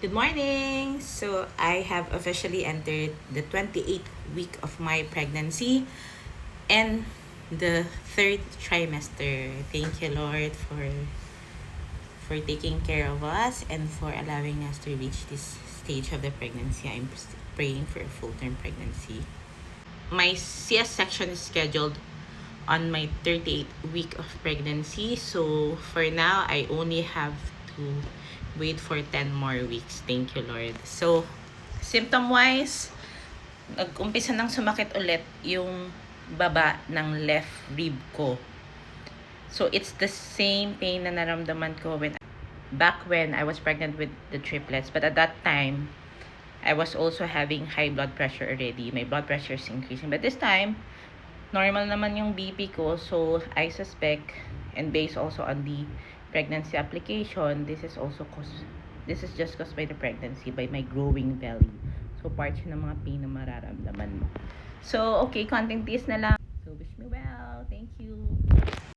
Good morning! So, I have officially entered the 28th week of my pregnancy and the third trimester. Thank you, Lord, for taking care of us and for allowing us to reach this stage of the pregnancy. I'm praying for a full-term pregnancy. My CS section is scheduled on my 38th week of pregnancy. So, for now, I only have to wait for 10 more weeks. Thank you, Lord. So, symptom-wise, nag-umpisa nang sumakit ulit yung baba ng left rib ko. So, it's the same pain na naramdaman ko back when I was pregnant with the triplets. But at that time, I was also having high blood pressure already. My blood pressure is increasing. But this time, normal naman yung BP ko. So, I suspect, and based also on the pregnancy application, this is just caused by the pregnancy, by my growing belly. So, part siya ng mga pain na mararamdaman mo. So, okay, konting tiis na lang. So, wish me well. Thank you.